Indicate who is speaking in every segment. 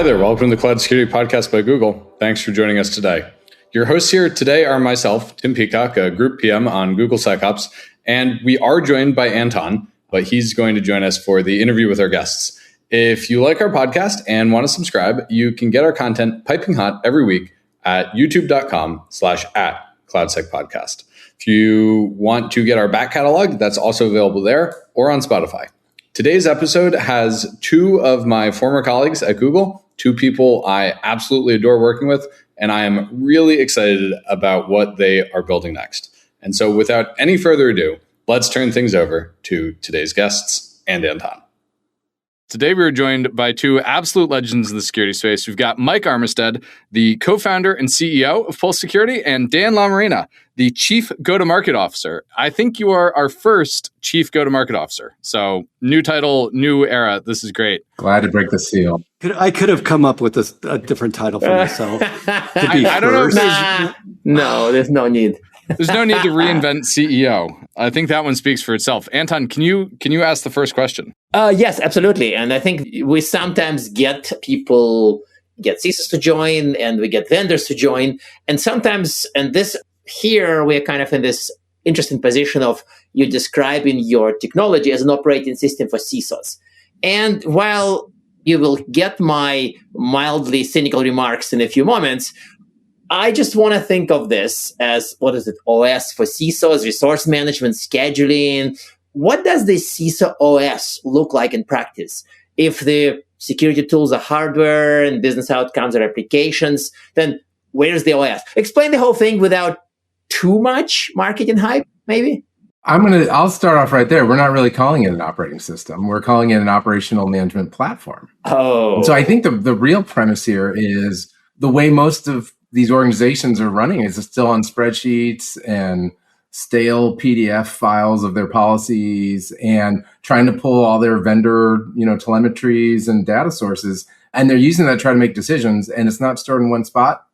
Speaker 1: Hi there. Welcome to the Cloud Security Podcast by Google. Thanks for joining us today. Your hosts here today are myself, Tim Peacock, a Group PM on Google SecOps, and we are joined by Anton, but he's going to join us for the interview with our guests. If you like our podcast and want to subscribe, you can get our content piping hot every week at youtube.com/@CloudSecPodcast. If you want to get our back catalog, that's also available there or on Spotify. Today's episode has two of my former colleagues at Google, two people I absolutely adore working with, and I am really excited about what they are building next. And so without any further ado, let's turn things over to today's guests and Anton. Today, we are joined by two absolute legends in the security space. We've got Mike Armistead, the co-founder and CEO of Pulse Security, and Dan Lamarina, the Chief Go-to-Market Officer. I think you are our first Chief Go-to-Market Officer. So new title, new era. This is great.
Speaker 2: Glad to break the seal.
Speaker 3: I could have come up with a different title for myself.
Speaker 1: I don't know if
Speaker 4: there's no need.
Speaker 1: There's no need to reinvent CEO. I think that one speaks for itself. Anton, can you ask the first question?
Speaker 4: Yes, absolutely. And I think we sometimes get CISOs to join, and we get vendors to join. And sometimes, here we're kind of in this interesting position of you describing your technology as an operating system for CISOs. And while you will get my mildly cynical remarks in a few moments, I just want to think of this as, OS for CISOs, resource management, scheduling. What does the CISO OS look like in practice? If the security tools are hardware and business outcomes are applications, then where's the OS? Explain the whole thing without too much marketing hype, maybe?
Speaker 2: I'll start off right there. We're not really calling it an operating system. We're calling it an operational management platform.
Speaker 4: Oh.
Speaker 2: And so I think the real premise here is the way most of these organizations are running is still on spreadsheets and stale PDF files of their policies and trying to pull all their vendor, telemetries and data sources. And they're using that to try to make decisions. And it's not stored in one spot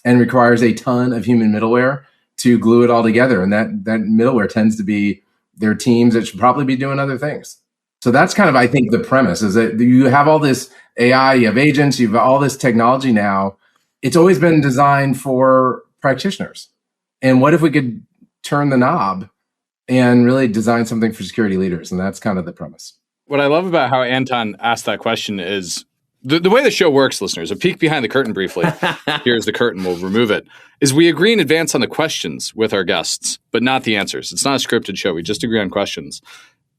Speaker 2: and requires a ton of human middleware to glue it all together. And that middleware tends to be their teams that should probably be doing other things. So that's kind of, I think, the premise is that you have all this AI, you have agents, you have all this technology now. It's always been designed for practitioners. And what if we could turn the knob and really design something for security leaders? And that's kind of the premise.
Speaker 1: What I love about how Anton asked that question is the way the show works, listeners, a peek behind the curtain briefly. Here's the curtain, we'll remove it, is we agree in advance on the questions with our guests, but not the answers. It's not a scripted show. We just agree on questions.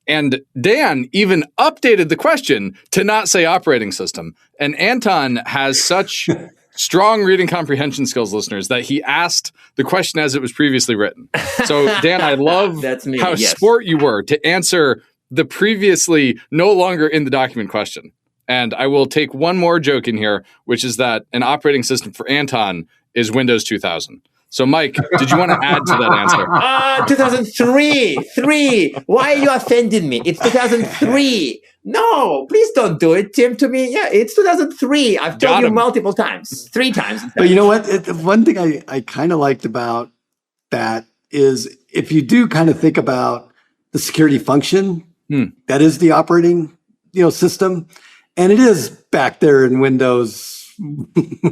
Speaker 1: And Dan even updated the question to not say operating system. And Anton has such strong reading comprehension skills, listeners, that he asked the question as it was previously written. So, Dan, I love how sport you were to answer the previously no longer in the document question. And I will take one more joke in here, which is that an operating system for Anton is Windows 2000. So, Mike, did you want to add to that answer?
Speaker 4: 2003. Why are you offending me? It's 2003. No, please don't do it, Tim, to me. Yeah, it's 2003. I've told you multiple times, 3 times.
Speaker 3: But you know what? One thing I kind of liked about that is if you do kind of think about the security function, that is the operating system. And it is back there in Windows,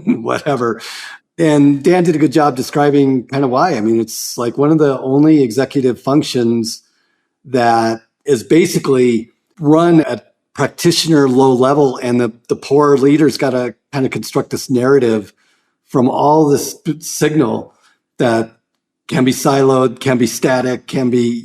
Speaker 3: whatever. And Dan did a good job describing kind of why. I mean, it's like one of the only executive functions that is basically run at practitioner low level, and the poor leaders got to kind of construct this narrative from all this signal that can be siloed, can be static, can be,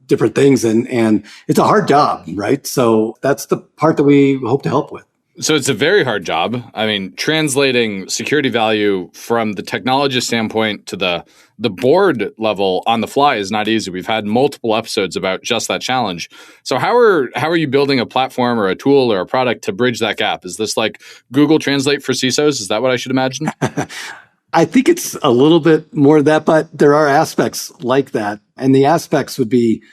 Speaker 3: different things. And it's a hard job, right? So that's the part that we hope to help with.
Speaker 1: So it's a very hard job. I mean, translating security value from the technologist standpoint to the board level on the fly is not easy. We've had multiple episodes about just that challenge. So how are you building a platform or a tool or a product to bridge that gap? Is this like Google Translate for CISOs? Is that what I should imagine?
Speaker 3: I think it's a little bit more of that, but there are aspects like that. And the aspects would be,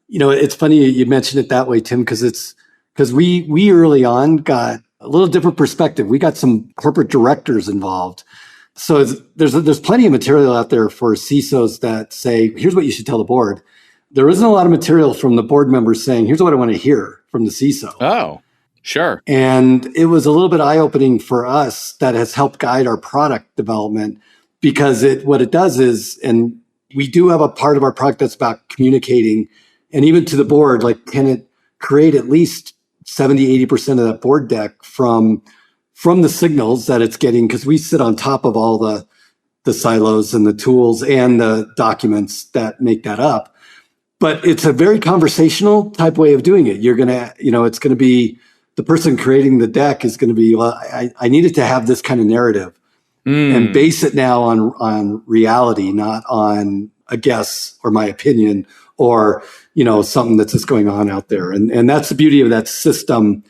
Speaker 3: it's funny you mentioned it that way, Tim, because we early on got a little different perspective. We got some corporate directors involved. So there's plenty of material out there for CISOs that say, here's what you should tell the board. There isn't a lot of material from the board members saying, here's what I want to hear from the CISO.
Speaker 1: Oh, Sure.
Speaker 3: And it was a little bit eye-opening for us that has helped guide our product development, because what it does is, and we do have a part of our product that's about communicating, and even to the board, like, can it create at least 70, 80% of that board deck from the signals that it's getting, because we sit on top of all the silos and the tools and the documents that make that up. But it's a very conversational type way of doing it. You're going to, it's going to be, the person creating the deck is going to be, well, I needed to have this kind of narrative and base it now on reality, not on a guess or my opinion or, something that's just going on out there. And that's the beauty of that system.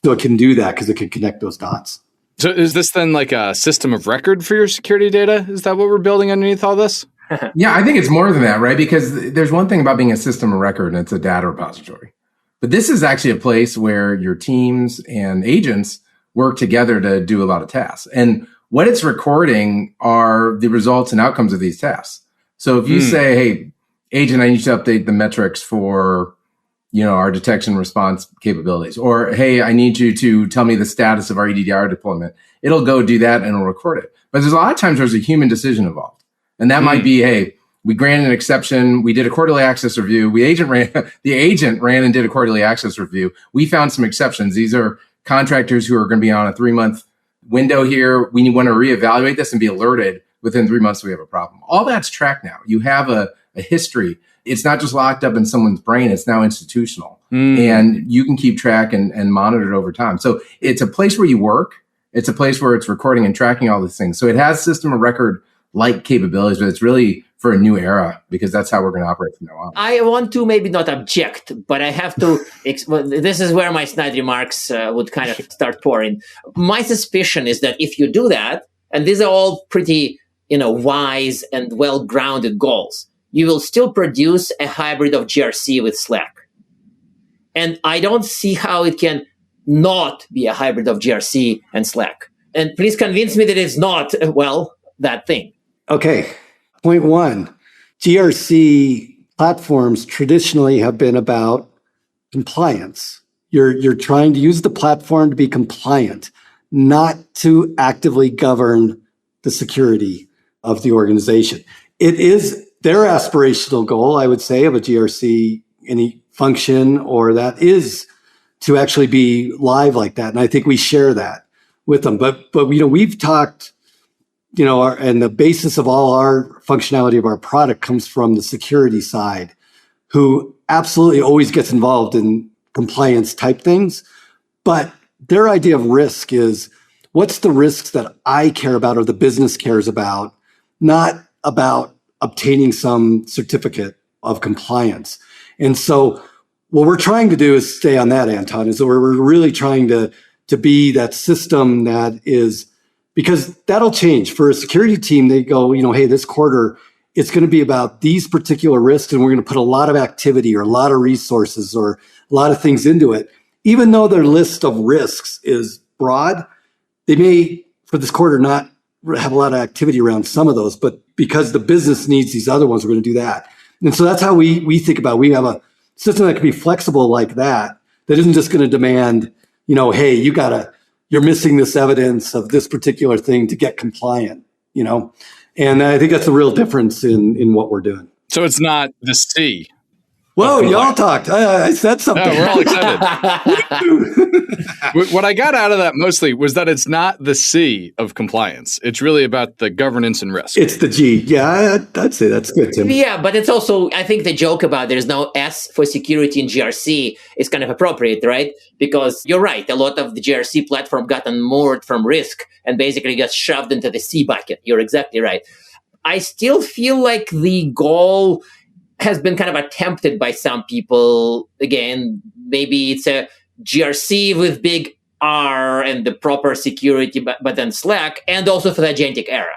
Speaker 3: So it can do that because it can connect those dots.
Speaker 1: So is this then like a system of record for your security data? Is that what we're building underneath all this?
Speaker 2: Yeah, I think it's more than that, right? Because there's one thing about being a system of record, and it's a data repository. But this is actually a place where your teams and agents work together to do a lot of tasks. And what it's recording are the results and outcomes of these tasks. So if you say, hey, agent, I need you to update the metrics for, our detection response capabilities, or, hey, I need you to tell me the status of our EDR deployment, it'll go do that and it'll record it. But there's a lot of times there's a human decision involved. And that might be, hey, we granted an exception. We did a quarterly access review. The agent ran and did a quarterly access review. We found some exceptions. These are contractors who are going to be on a 3-month window here. We want to reevaluate this and be alerted within 3 months we have a problem. All that's tracked now. You have a history. It's not just locked up in someone's brain. It's now institutional. And you can keep track and monitor it over time. So it's a place where you work. It's a place where it's recording and tracking all these things. So it has system of record like capabilities, but it's really for a new era because that's how we're going to operate from now on.
Speaker 4: I want to maybe not object, but I have to. This is where my snide remarks would kind of start pouring. My suspicion is that if you do that, and these are all pretty, wise and well-grounded goals, you will still produce a hybrid of GRC with Slack. And I don't see how it can not be a hybrid of GRC and Slack. And please convince me that it's not, that thing.
Speaker 3: Okay. Point 1, GRC platforms traditionally have been about compliance. You're trying to use the platform to be compliant, not to actively govern the security of the organization. It is their aspirational goal, I would say, of a GRC, any function, or that is to actually be live like that. And I think we share that with them. But we've talked, and the basis of all our functionality of our product comes from the security side, who absolutely always gets involved in compliance type things. But their idea of risk is, what's the risks that I care about or the business cares about, not about obtaining some certificate of compliance. And so what we're trying to do is stay on that, Anton, is that we're really trying to be that system that is, because that'll change. For a security team, they go, hey, this quarter, it's going to be about these particular risks, and we're going to put a lot of activity or a lot of resources or a lot of things into it. Even though their list of risks is broad, they may, for this quarter, not have a lot of activity around some of those, but because the business needs these other ones, we're going to do that. And so that's how we think about it. We have a system that can be flexible like that isn't just going to demand, hey, you're missing this evidence of this particular thing to get compliant, And I think that's the real difference in what we're doing.
Speaker 1: So it's not the C.
Speaker 3: Whoa, y'all talked. I said something.
Speaker 1: Yeah, we're all excited. What I got out of that mostly was that it's not the C of compliance. It's really about the governance and risk.
Speaker 3: It's the G. Yeah, I'd say that's good, Tim.
Speaker 4: Yeah, but it's also, I think the joke about there's no S for security in GRC is kind of appropriate, right? Because you're right. A lot of the GRC platform got unmoored from risk and basically got shoved into the C bucket. You're exactly right. I still feel like the goal has been kind of attempted by some people. Again, maybe it's a GRC with big R and the proper security, but then Slack, and also for the agentic era.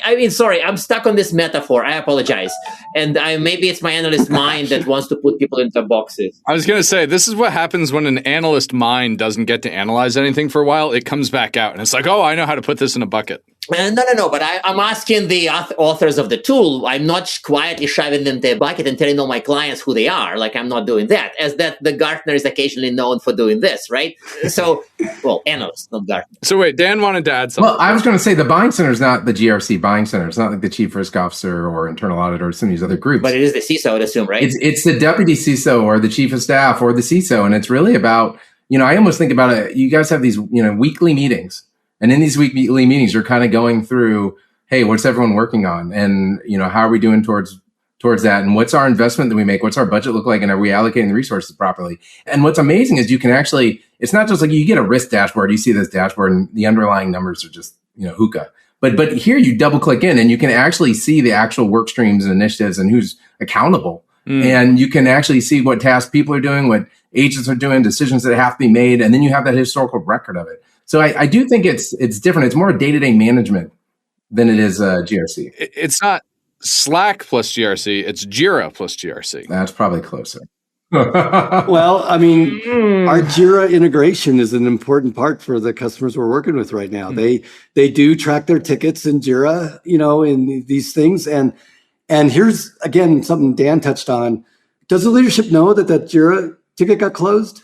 Speaker 4: I mean, sorry, I'm stuck on this metaphor. I apologize. And maybe it's my analyst mind that wants to put people into boxes.
Speaker 1: I was going to say, this is what happens when an analyst mind doesn't get to analyze anything for a while. It comes back out and it's like, oh, I know how to put this in a bucket.
Speaker 4: No. But I'm asking the authors of the tool. I'm not quietly shoving them into a bucket and telling all my clients who they are. Like, I'm not doing that. As that the Gartner is occasionally known for doing this, right? So, well, analysts, not Gartner.
Speaker 1: So wait, Dan wanted to add something.
Speaker 2: Well, I was going to say the buying center is not the GRC buying center. It's not like the chief risk officer or internal auditor or some of these other groups.
Speaker 4: But it is the CISO, I would assume, right?
Speaker 2: It's the deputy CISO or the chief of staff or the CISO. And it's really about, I almost think about it. You guys have these, weekly meetings. And in these weekly meetings, you're kind of going through, hey, what's everyone working on? And, how are we doing towards that? And what's our investment that we make? What's our budget look like? And are we allocating the resources properly? And what's amazing is you can actually, it's not just like you get a risk dashboard, you see this dashboard and the underlying numbers are just, hookah. But here you double click in and you can actually see the actual work streams and initiatives and who's accountable. And you can actually see what tasks people are doing, what agents are doing, decisions that have to be made. And then you have that historical record of it. So I do think it's different. It's more day-to-day management than it is GRC.
Speaker 1: It's not Slack plus GRC. It's Jira plus GRC.
Speaker 2: That's probably closer.
Speaker 3: Well, I mean, our Jira integration is an important part for the customers we're working with right now. They do track their tickets in Jira, in these things. And here's, again, something Dan touched on. Does the leadership know that Jira ticket got closed?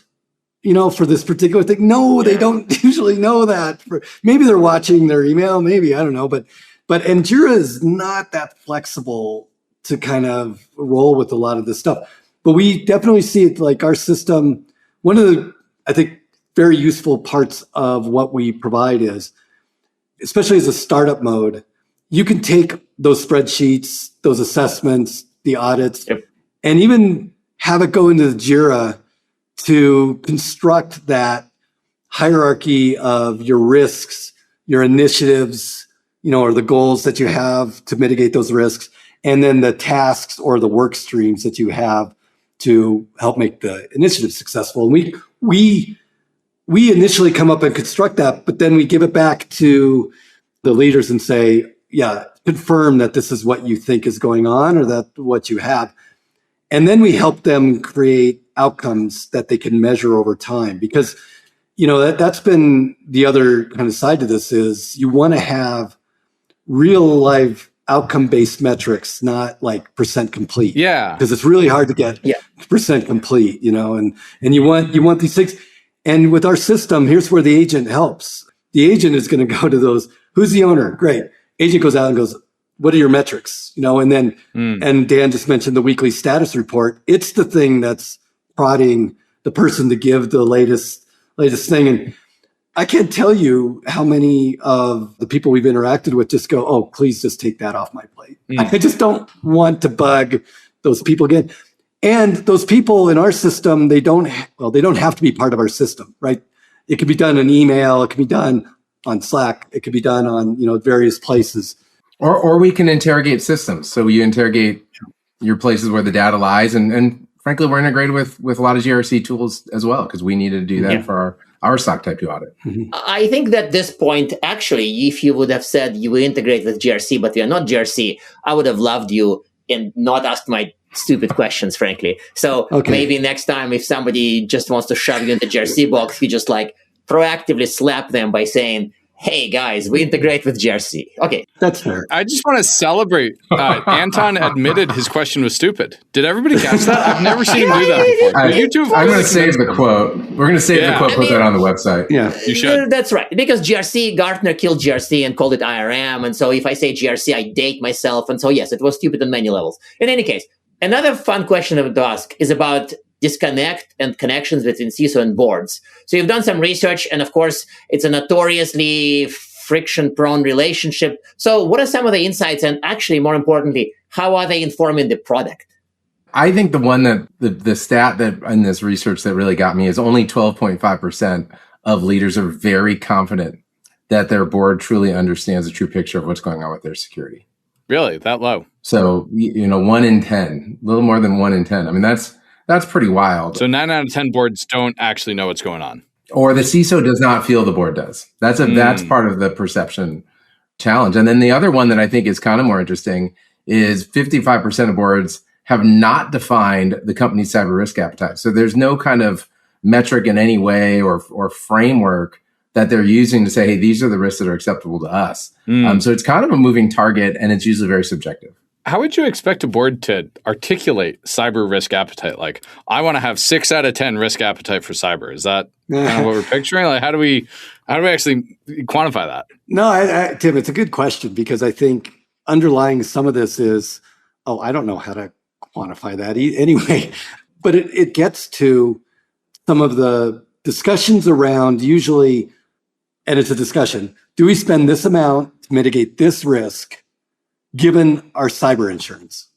Speaker 3: For this particular thing? No, they don't usually know that. Maybe they're watching their email, maybe, I don't know. But Jira is not that flexible to kind of roll with a lot of this stuff. But we definitely see it like our system. One of the, I think, very useful parts of what we provide is, especially as a startup mode, you can take those spreadsheets, those assessments, the audits, and even have it go into the Jira to construct that hierarchy of your risks, your initiatives, or the goals that you have to mitigate those risks, and then the tasks or the work streams that you have to help make the initiative successful. And we initially come up and construct that, but then we give it back to the leaders and say, yeah, confirm that this is what you think is going on or that what you have. And then we help them create outcomes that they can measure over time, because that's been the other kind of side to this is you want to have real life outcome-based metrics, not like percent complete.
Speaker 1: Yeah.
Speaker 3: Because it's really hard to get percent complete, and you want these things. And with our system, here's where the agent helps. The agent is going to go to those, who's the owner? Great. Agent goes out and goes, what are your metrics? And then, and Dan just mentioned the weekly status report. It's the thing that's prodding the person to give the latest thing. And I can't tell you how many of the people we've interacted with just go, oh, please just take that off my plate. I just don't want to bug those people again. And those people in our system, they don't have to be part of our system, right? It can be done in email. It can be done on Slack. It can be done on, various places.
Speaker 2: Or we can interrogate systems. So you interrogate your places where the data lies. And frankly, we're integrated with a lot of GRC tools as well, because we needed to do that for our SOC Type 2 audit.
Speaker 4: I think that this point, actually, if you would have said you will integrate with GRC, but we are not GRC, I would have loved you and not asked my stupid questions, frankly. So maybe next time, if somebody just wants to shove you in the GRC box, you just proactively slap them by saying, hey guys, we integrate with GRC. Okay.
Speaker 3: That's fair.
Speaker 1: I just want to celebrate. Anton admitted his question was stupid. Did everybody catch that? I've never seen him do that before.
Speaker 2: I'm going to save the quote. We're going to save the quote, put that on the website.
Speaker 3: Yeah.
Speaker 1: You should.
Speaker 4: That's right. Because Gartner killed GRC and called it IRM. And so if I say GRC, I date myself. And so yes, it was stupid on many levels. In any case, another fun question I would ask is about disconnect and connections between CISO and boards. So you've done some research, and of course, it's a notoriously friction-prone relationship. So what are some of the insights, and actually, more importantly, how are they informing the product?
Speaker 2: I think the one that the stat that in this research that really got me is only 12.5% of leaders are very confident that their board truly understands the true picture of what's going on with their security.
Speaker 1: Really? That low?
Speaker 2: So, 1 in 10, a little more than 1 in 10. I mean, that's pretty wild.
Speaker 1: So 9 out of 10 boards don't actually know what's going on.
Speaker 2: Or the CISO does not feel the board does. That's part of the perception challenge. And then the other one that I think is kind of more interesting is 55% of boards have not defined the company's cyber risk appetite. So there's no kind of metric in any way or framework that they're using to say, hey, these are the risks that are acceptable to us. So it's kind of a moving target, and it's usually very subjective.
Speaker 1: How would you expect a board to articulate cyber risk appetite? Like, I want to have 6 out of 10 risk appetite for cyber. Is that kind of what we're picturing? Like, how do we actually quantify that?
Speaker 3: No, Tim, it's a good question, because I think underlying some of this is, I don't know how to quantify that anyway. But it gets to some of the discussions around, usually, and it's a discussion, do we spend this amount to mitigate this risk given our cyber insurance?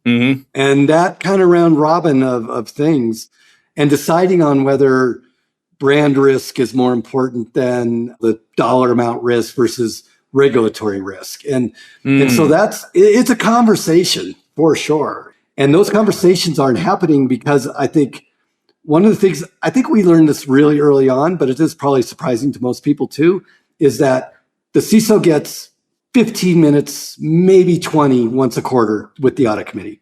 Speaker 3: Mm-hmm. And that kind of round robin of things, and deciding on whether brand risk is more important than the dollar amount risk versus regulatory risk. And so it's a conversation for sure. And those conversations aren't happening because I think one of the things, I think we learned this really early on, but it is probably surprising to most people too, is that the CISO gets 15 minutes, maybe 20 once a quarter with the audit committee.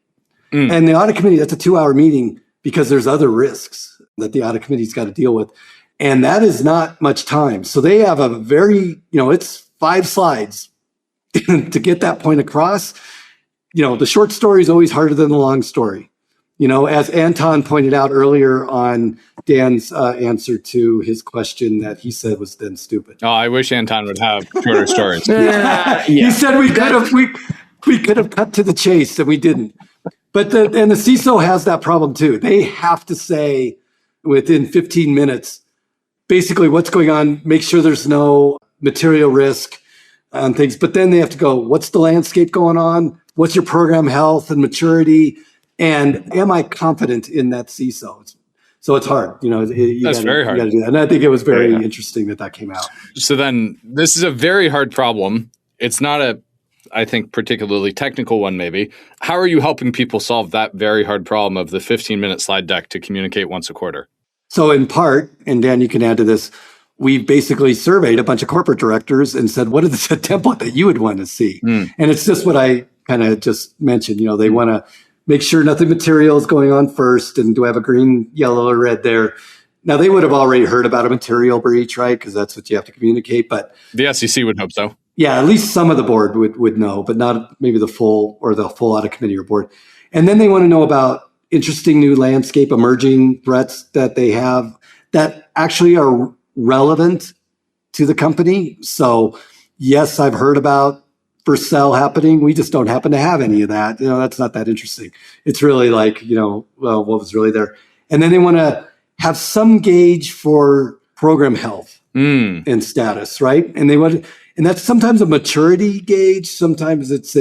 Speaker 3: And the audit committee, that's a 2-hour meeting because there's other risks that the audit committee's got to deal with. And that is not much time. So they have a very, it's 5 slides to get that point across. The short story is always harder than the long story. As Anton pointed out earlier on Dan's answer to his question that he said was then stupid.
Speaker 1: Oh, I wish Anton would have shorter stories.
Speaker 3: He said we could have cut to the chase, and we didn't. But the CISO has that problem too. They have to say within 15 minutes, basically what's going on, make sure there's no material risk on things. But then they have to go, what's the landscape going on? What's your program health and maturity? And am I confident in that CISO? So it's hard.
Speaker 1: That's very hard.
Speaker 3: You gotta do that. And I think it was very interesting that came out.
Speaker 1: So then this is a very hard problem. It's not I think, particularly technical one, maybe. How are you helping people solve that very hard problem of the 15-minute slide deck to communicate once a quarter?
Speaker 3: So in part, and Dan, you can add to this, we basically surveyed a bunch of corporate directors and said, what is the template that you would want to see? And it's just what I kind of just mentioned. They want to make sure nothing material is going on first. And do I have a green, yellow, or red there? Now, they would have already heard about a material breach, right? Because that's what you have to communicate. But
Speaker 1: the SEC would hope so.
Speaker 3: Yeah, at least some of the board would know, but not maybe the full audit committee or board. And then they want to know about interesting new landscape, emerging threats that they have that actually are relevant to the company. So yes, I've heard about first sell happening. We just don't happen to have any of that. That's not that interesting. It's really like, what was really there. And then they want to have some gauge for program health and status, right? And that's sometimes a maturity gauge. Sometimes it's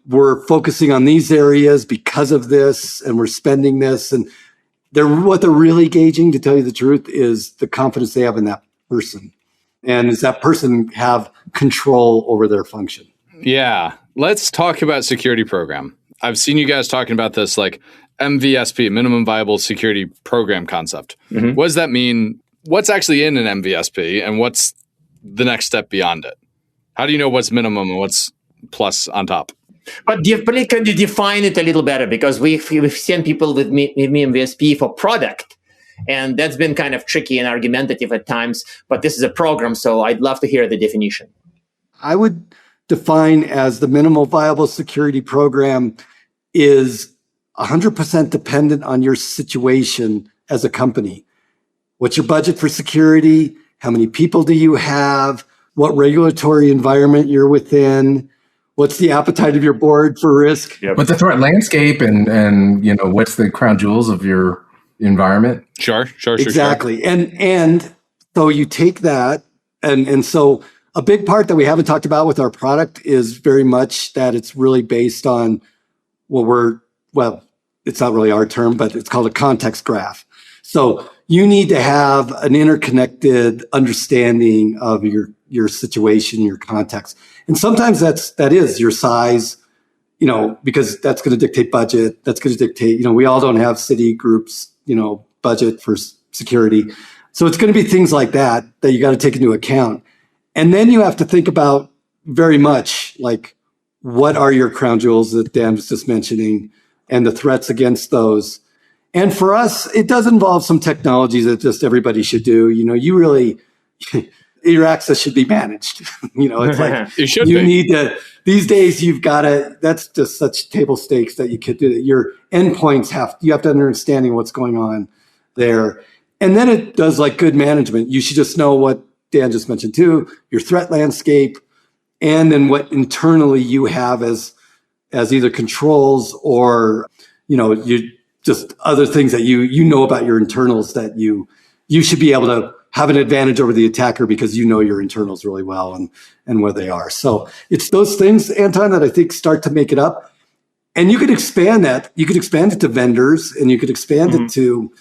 Speaker 3: we're focusing on these areas because of this, and we're spending this. And what they're really gauging, to tell you the truth, is the confidence they have in that person. And does that person have control over their function? Yeah.
Speaker 1: Let's talk about security program. I've seen you guys talking about this like MVSP, minimum viable security program concept. Mm-hmm. What does that mean? What's actually in an MVSP, and what's the next step beyond it? How do you know what's minimum and what's plus on top?
Speaker 4: But can you define it a little better? Because we've seen people with MVSP for product, and that's been kind of tricky and argumentative at times. But this is a program, so I'd love to hear the definition.
Speaker 3: I would define as the minimal viable security program is 100% dependent on your situation as a company. What's your budget for security? How many people do you have? What regulatory environment you're within? What's the appetite of your board for risk?
Speaker 2: Yep. But the threat landscape and what's the crown jewels of your environment?
Speaker 1: Sure.
Speaker 3: Exactly. And so you take that, and so a big part that we haven't talked about with our product is very much that it's really based on it's not really our term, but it's called a context graph. So you need to have an interconnected understanding of your situation, your context. And sometimes that is your size, because that's going to dictate budget. That's going to dictate, we all don't have city groups, budget for security. So it's going to be things like that you got to take into account. And then you have to think about very much like, what are your crown jewels that Dan was just mentioning, and the threats against those. And for us, it does involve some technologies that just everybody should do. You really, your access should be managed. It's like you need to, these days you've got to, that's just such table stakes that you could do that. Your endpoints you have to understanding what's going on there. And then it does like good management. You should just know what Dan just mentioned too, your threat landscape, and then what internally you have as either controls or, you just other things that you know about your internals that you should be able to have an advantage over the attacker because you know your internals really well and where they are. So it's those things, Anton, that I think start to make it up. And you could expand that. You could expand it to vendors and you could expand it to,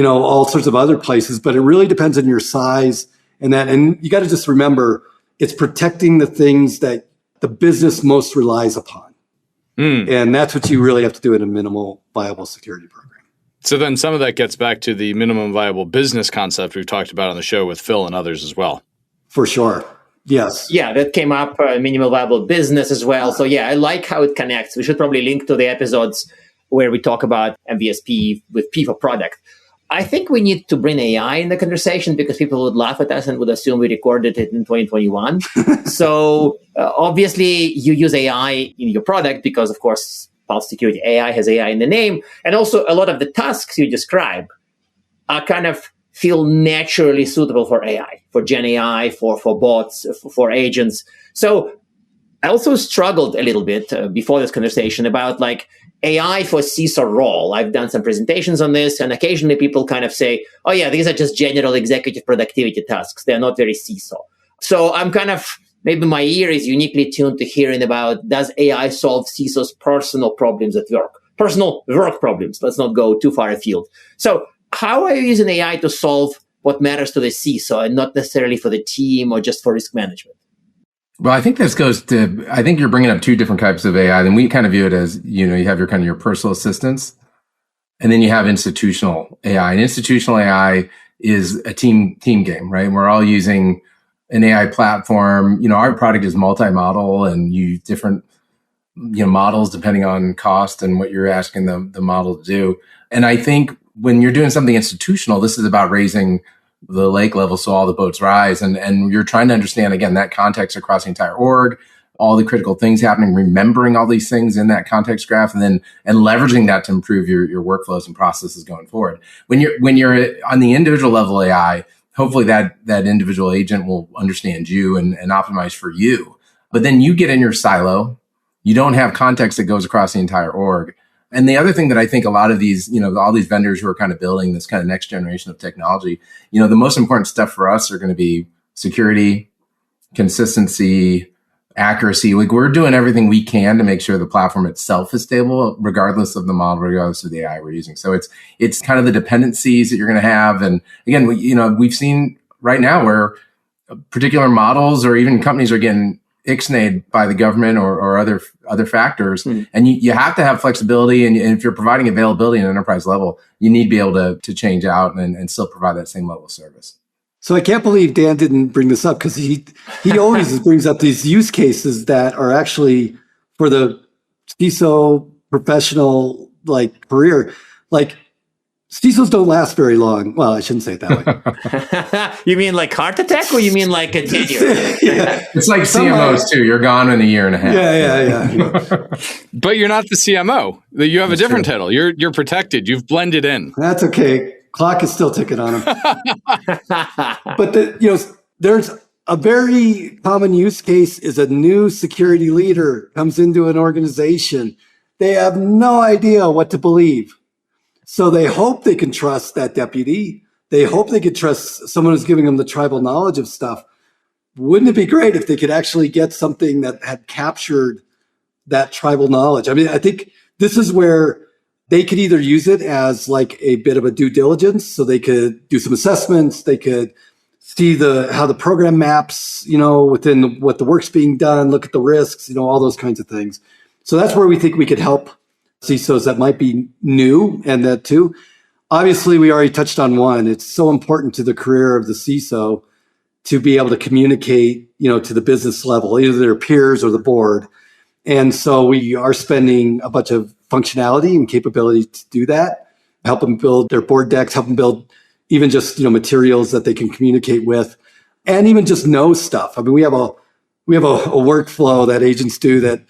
Speaker 3: all sorts of other places, but it really depends on your size and you got to just remember it's protecting the things that the business most relies upon. And that's what you really have to do in a minimal viable security program.
Speaker 1: So then some of that gets back to the minimum viable business concept we've talked about on the show with Phil and others as well.
Speaker 3: For sure. Yes.
Speaker 4: Yeah, that came up, minimal viable business as well. So yeah, I like how it connects. We should probably link to the episodes where we talk about MVSP with P for product. I think we need to bring AI in the conversation because people would laugh at us and would assume we recorded it in 2021. So obviously you use AI in your product because, of course, Pulse Security AI has AI in the name. And also a lot of the tasks you describe are kind of feel naturally suitable for AI, for Gen AI, for bots, for agents. So I also struggled a little bit before this conversation about like AI for CISO role. I've done some presentations on this, and occasionally people kind of say, oh yeah, these are just general executive productivity tasks. They're not very CISO. So I'm kind of, maybe my ear is uniquely tuned to hearing about, does AI solve CISO's personal problems at work? Personal work problems. Let's not go too far afield. So how are you using AI to solve what matters to the CISO and not necessarily for the team or just for risk management?
Speaker 2: Well, I think this goes to, I think you're bringing up two different types of AI. And we kind of view it as, you have your kind of your personal assistants, and then you have institutional AI. And institutional AI is a team game, right? We're all using an AI platform. Our product is multi-model and use different, models depending on cost and what you're asking the model to do. And I think when you're doing something institutional, this is about raising the lake level so all the boats rise. And you're trying to understand, again, that context across the entire org, all the critical things happening, remembering all these things in that context graph, and leveraging that to improve your workflows and processes going forward. When you're on the individual level AI, hopefully that individual agent will understand you and optimize for you. But then you get in your silo, you don't have context that goes across the entire org. And the other thing that I think a lot of these, all these vendors who are kind of building this kind of next generation of technology, the most important stuff for us are going to be security, consistency, accuracy. Like we're doing everything we can to make sure the platform itself is stable, regardless of the model, regardless of the AI we're using. So it's kind of the dependencies that you're going to have. And again, we've seen right now where particular models or even companies are getting ixnayed by the government or other factors. And you have to have flexibility. And if you're providing availability at an enterprise level, you need to be able to change out and still provide that same level of service.
Speaker 3: So I can't believe Dan didn't bring this up because he always brings up these use cases that are actually for the CISO professional career. CISOs don't last very long. Well, I shouldn't say it that way.
Speaker 4: You mean like heart attack, or you mean like a tenure?
Speaker 2: Yeah. It's like CMOs too. You're gone in a year and a half.
Speaker 3: Yeah.
Speaker 1: But you're not the CMO. You have a different title. You're protected. You've blended in.
Speaker 3: That's okay. Clock is still ticking on him. But there's a very common use case is a new security leader comes into an organization. They have no idea what to believe. So they hope they can trust that deputy. They hope they could trust someone who's giving them the tribal knowledge of stuff. Wouldn't it be great if they could actually get something that had captured that tribal knowledge? I mean, I think this is where they could either use it as like a bit of a due diligence. So they could do some assessments. They could see how the program maps, within what the work's being done, look at the risks, all those kinds of things. So that's where we think we could help CISOs that might be new, and that too. Obviously, we already touched on one. It's so important to the career of the CISO to be able to communicate, to the business level, either their peers or the board. And so we are spending a bunch of functionality and capability to do that. help them build their board decks, help them build even just, materials that they can communicate with, and even just know stuff. I mean, we have a workflow that agents do that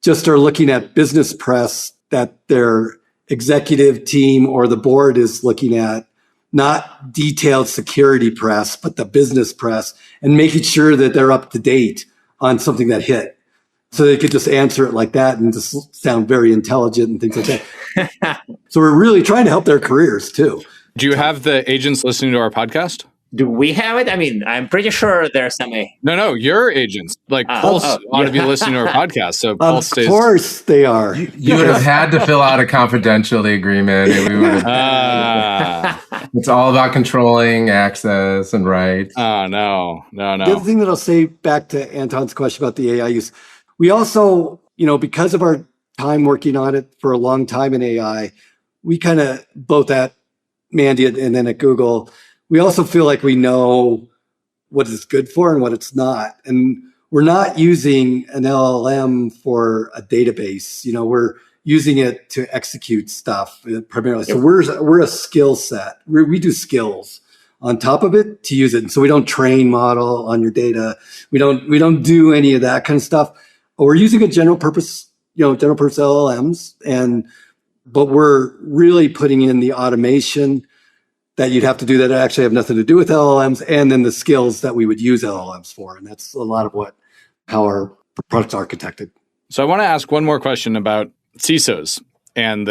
Speaker 3: just are looking at business press that their executive team or the board is looking at, not detailed security press, but the business press, and making sure that they're up to date on something that hit. So they could just answer it like that and just sound very intelligent and things like that. So we're really trying to help their careers too.
Speaker 1: Do you have the agents listening to our podcast?
Speaker 4: Do we have it? I mean, I'm pretty sure there are some.
Speaker 1: No, your agents. Like Pulse ought to be listening to our podcast. So Pulse stays.
Speaker 3: Of course they are.
Speaker 2: You would have had to fill out a confidentiality agreement. And we would have, it's all about controlling access and rights.
Speaker 1: Oh, no.
Speaker 3: The other thing that I'll say back to Anton's question about the AI use, we also, because of our time working on it for a long time in AI, we kind of, both at Mandy and then at Google, we also feel like we know what it's good for and what it's not. And we're not using an LLM for a database. We're using it to execute stuff primarily. So we're a skill set. We do skills on top of it to use it. And so we don't train model on your data. We don't do any of that kind of stuff. We're using a general purpose LLMs, but we're really putting in the automation that you'd have to do that actually have nothing to do with LLMs, and then the skills that we would use LLMs for. And that's a lot of how our products are architected.
Speaker 1: So I want to ask one more question about CISOs and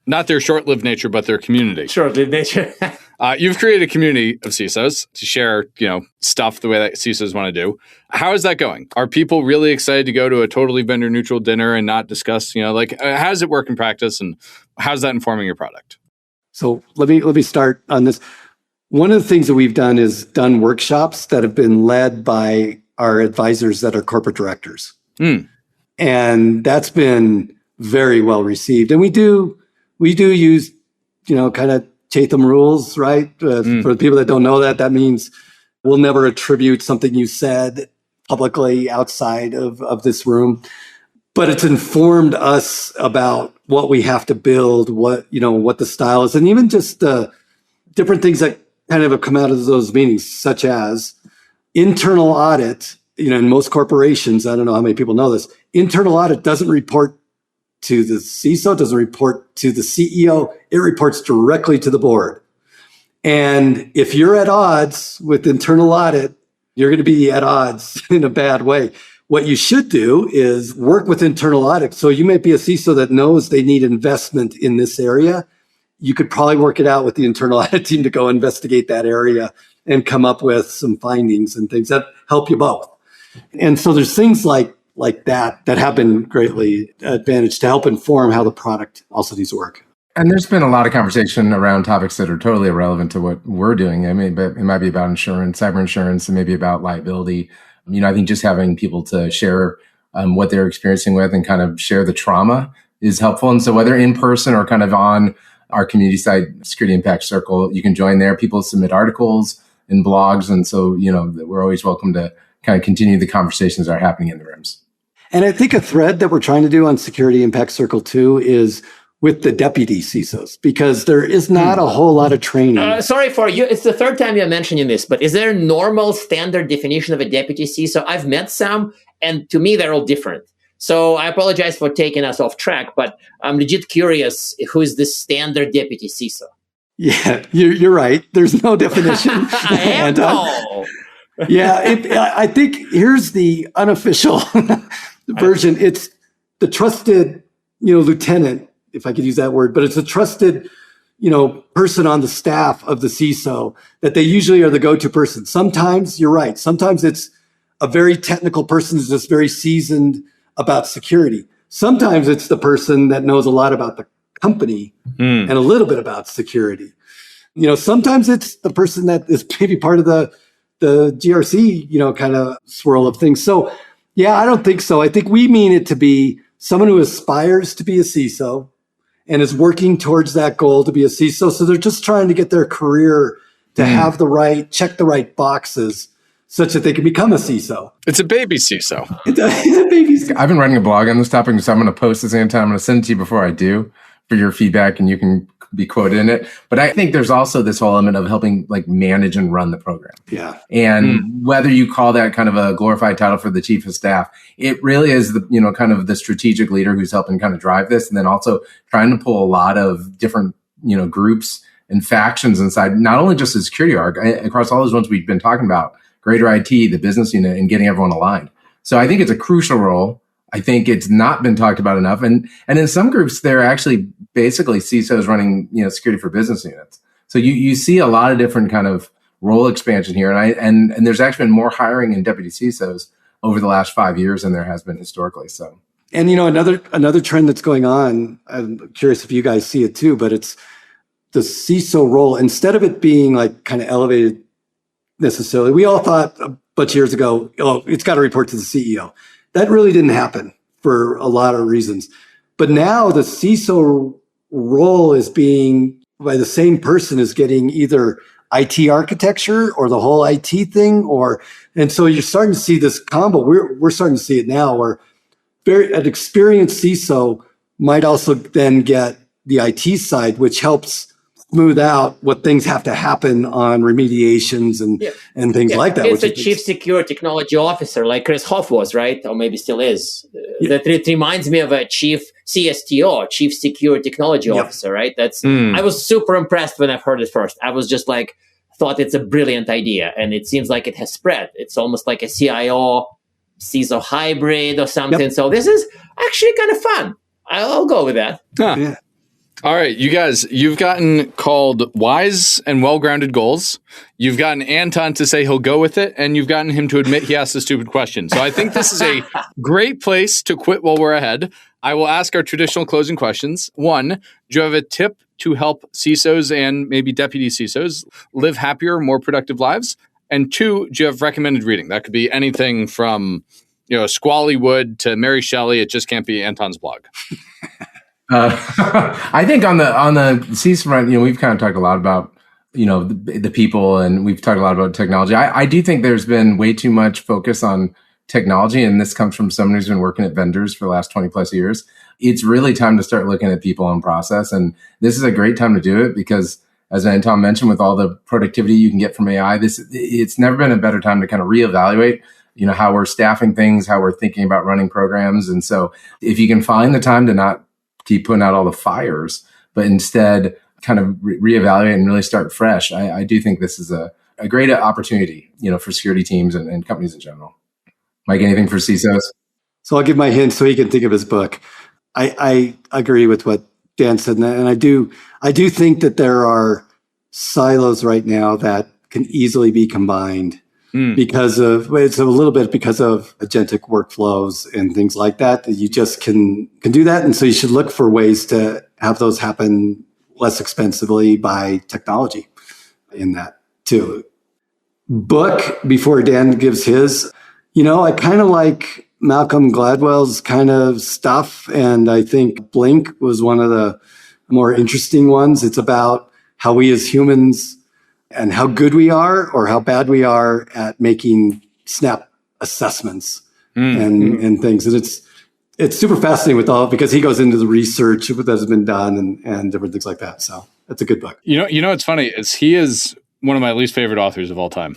Speaker 1: not their short-lived nature, but their community.
Speaker 4: Short-lived nature.
Speaker 1: You've created a community of CISOs to share, stuff the way that CISOs want to do. How is that going? Are people really excited to go to a totally vendor-neutral dinner and not discuss, how does it work in practice, and how's that informing your product?
Speaker 3: So let me start on this. One of the things that we've done is done workshops that have been led by our advisors that are corporate directors. And that's been very well received. And we do use, kind of Chatham rules, right? For the people that don't know that means we'll never attribute something you said publicly outside of this room. But it's informed us about what we have to build, what the style is, and even just the different things that kind of have come out of those meetings, such as internal audit. In most corporations, I don't know how many people know this, internal audit doesn't report to the CISO, doesn't report to the CEO. It reports directly to the board. And if you're at odds with internal audit, you're going to be at odds in a bad way. What you should do is work with internal audit. So you might be a CISO that knows they need investment in this area. You could probably work it out with the internal audit team to go investigate that area and come up with some findings and things that help you both. And so there's things like that have been greatly advantaged to help inform how the product also needs to work.
Speaker 2: And there's been a lot of conversation around topics that are totally irrelevant to what we're doing. I mean, but it might be about insurance, cyber insurance, and maybe about liability. I think just having people to share what they're experiencing with and kind of share the trauma is helpful. And so whether in person or kind of on our community site, Security Impact Circle, you can join there. People submit articles and blogs. And so, we're always welcome to kind of continue the conversations that are happening in the rooms.
Speaker 3: And I think a thread that we're trying to do on Security Impact Circle too is with the deputy CISOs, because there is not a whole lot of training.
Speaker 4: Sorry for you. It's the third time you're mentioning this, but is there a normal standard definition of a deputy CISO? I've met some, and to me, they're all different. So I apologize for taking us off track, but I'm legit curious, who is the standard deputy CISO?
Speaker 3: Yeah, you're right. There's no definition. I think here's the unofficial version. It's the trusted, lieutenant, if I could use that word, but it's a trusted, person on the staff of the CISO that they usually are the go-to person. Sometimes you're right. Sometimes it's a very technical person who's just very seasoned about security. Sometimes it's the person that knows a lot about the company and a little bit about security. Sometimes it's the person that is maybe part of the GRC, kind of swirl of things. So, I don't think so. I think we mean it to be someone who aspires to be a CISO and is working towards that goal to be a CISO. So they're just trying to get their career to have check the right boxes such that they can become a CISO.
Speaker 1: It's a baby CISO.
Speaker 3: It's a baby CISO.
Speaker 2: I've been writing a blog on this topic, so I'm going to post this, Anton. I'm going to send it to you before I do for your feedback, and you can be quoted in it. But I think there's also this whole element of helping like manage and run the program.
Speaker 3: Yeah.
Speaker 2: And whether you call that kind of a glorified title for the chief of staff, it really is the, kind of the strategic leader who's helping kind of drive this. And then also trying to pull a lot of different, groups and factions inside, not only just the security arc, across all those ones we've been talking about, greater IT, the business unit, and getting everyone aligned. So I think it's a crucial role. I think it's not been talked about enough. And in some groups, they're actually basically CISOs running, security for business units. So you see a lot of different kind of role expansion here. And there's actually been more hiring in deputy CISOs over the last 5 years than there has been historically. So,
Speaker 3: and another trend that's going on, I'm curious if you guys see it too, but it's the CISO role, instead of it being like kind of elevated necessarily, we all thought a bunch of years ago, it's got to report to the CEO. That really didn't happen for a lot of reasons. But now the CISO role is being, by the same person, is getting either IT architecture or the whole IT thing, and so you're starting to see this combo. We're starting to see it now where an experienced CISO might also then get the IT side, which helps smooth out what things have to happen on remediations and things like that.
Speaker 4: It's a chief security technology officer like Chris Hoff was, right? Or maybe still is. That reminds me of a chief CSTO, chief security technology officer, right? I was super impressed when I heard it first. I was just like, thought it's a brilliant idea. And it seems like it has spread. It's almost like a CIO, CISO hybrid or something. Yep. So this is actually kind of fun. I'll go with that.
Speaker 1: Huh. Yeah. All right, you guys, you've gotten called wise and well-grounded goals. You've gotten Anton to say he'll go with it, and you've gotten him to admit he asked a stupid question. So I think this is a great place to quit while we're ahead. I will ask our traditional closing questions. 1, do you have a tip to help CISOs and maybe deputy CISOs live happier, more productive lives? And 2, do you have recommended reading? That could be anything from, Squally Wood to Mary Shelley. It just can't be Anton's blog.
Speaker 2: I think on the CISO front, we've kind of talked a lot about, the people, and we've talked a lot about technology. I do think there's been way too much focus on technology, and this comes from someone who's been working at vendors for the last 20 plus years. It's really time to start looking at people and process, and this is a great time to do it because, as Anton mentioned, with all the productivity you can get from AI, it's never been a better time to kind of reevaluate how we're staffing things, how we're thinking about running programs. And so if you can find the time to not keep putting out all the fires, but instead kind of reevaluate and really start fresh, I do think this is a great opportunity, for security teams and companies in general. Mike, anything for CISOs?
Speaker 3: So I'll give my hint so he can think of his book. I agree with what Dan said, and I do think that there are silos right now that can easily be combined because of agentic workflows and things like that. You just can do that, and so you should look for ways to have those happen less expensively by technology in that too. Book, before Dan gives his, I kind of like Malcolm Gladwell's kind of stuff, and I think Blink was one of the more interesting ones. It's about how we as humans and how good we are or how bad we are at making snap assessments and things. And it's super fascinating with all, because he goes into the research that has been done and different things like that. So that's a good book.
Speaker 1: What's funny is he is one of my least favorite authors of all time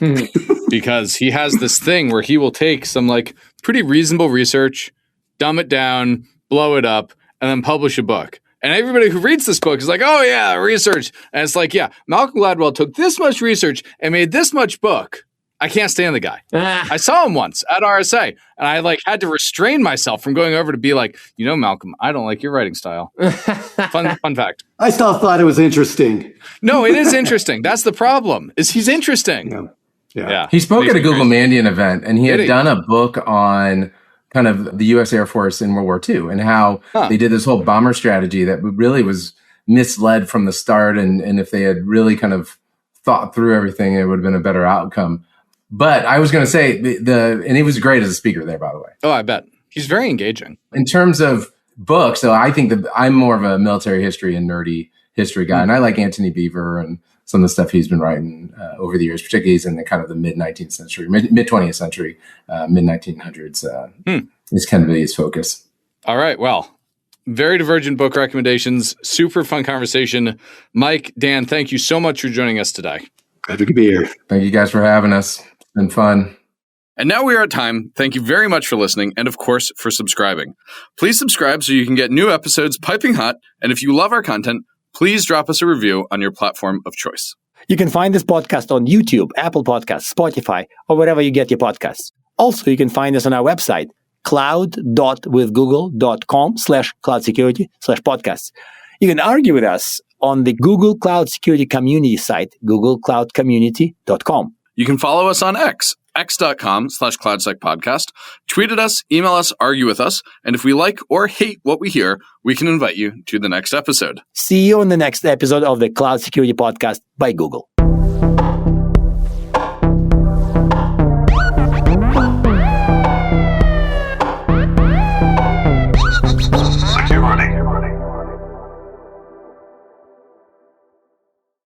Speaker 1: because he has this thing where he will take some like pretty reasonable research, dumb it down, blow it up, and then publish a book. And everybody who reads this book is like, oh yeah, research. And it's like, yeah, Malcolm Gladwell took this much research and made this much book. I can't stand the guy. I saw him once at RSA, and I had to restrain myself from going over to be like, Malcolm, I don't like your writing style. Fun fact.
Speaker 3: I still thought it was interesting.
Speaker 1: No, it is interesting. That's the problem. Is he's interesting.
Speaker 3: Yeah.
Speaker 2: He spoke at a Google Mandiant event, and he had done a book on kind of the U.S. Air Force in World War II and how they did this whole bomber strategy that really was misled from the start. And if they had really kind of thought through everything, it would have been a better outcome. But I was going to say and he was great as a speaker there, by the way.
Speaker 1: Oh, I bet. He's very engaging.
Speaker 2: In terms of books, so I think that I'm more of a military history and nerdy history guy. And I like Anthony Beaver and some of the stuff he's been writing over the years, particularly he's in the kind of the mid-19th century, mid-20th century, mid-1900s is kind of his focus.
Speaker 1: All right. Well, Very divergent book recommendations. Super fun conversation. Mike, Dan, thank you so much for joining us today.
Speaker 3: Glad we could be here.
Speaker 2: Thank you guys for having us. It's been fun.
Speaker 1: And now we are at time. Thank you very much for listening and, of course, for subscribing. Please subscribe so you can get new episodes piping hot. And if you love our content, please drop us a review on your platform of choice.
Speaker 5: You can find this podcast on YouTube, Apple Podcasts, Spotify, or wherever you get your podcasts. Also, you can find us on our website, cloud.withgoogle.com/cloudsecurity/podcasts. You can argue with us on the Google Cloud Security Community site, googlecloudcommunity.com.
Speaker 1: You can follow us on x.com/cloudsecpodcast, tweet at us, email us, argue with us, and if we like or hate what we hear, we can invite you to the next episode.
Speaker 5: See you on the next episode of the Cloud Security Podcast by Google.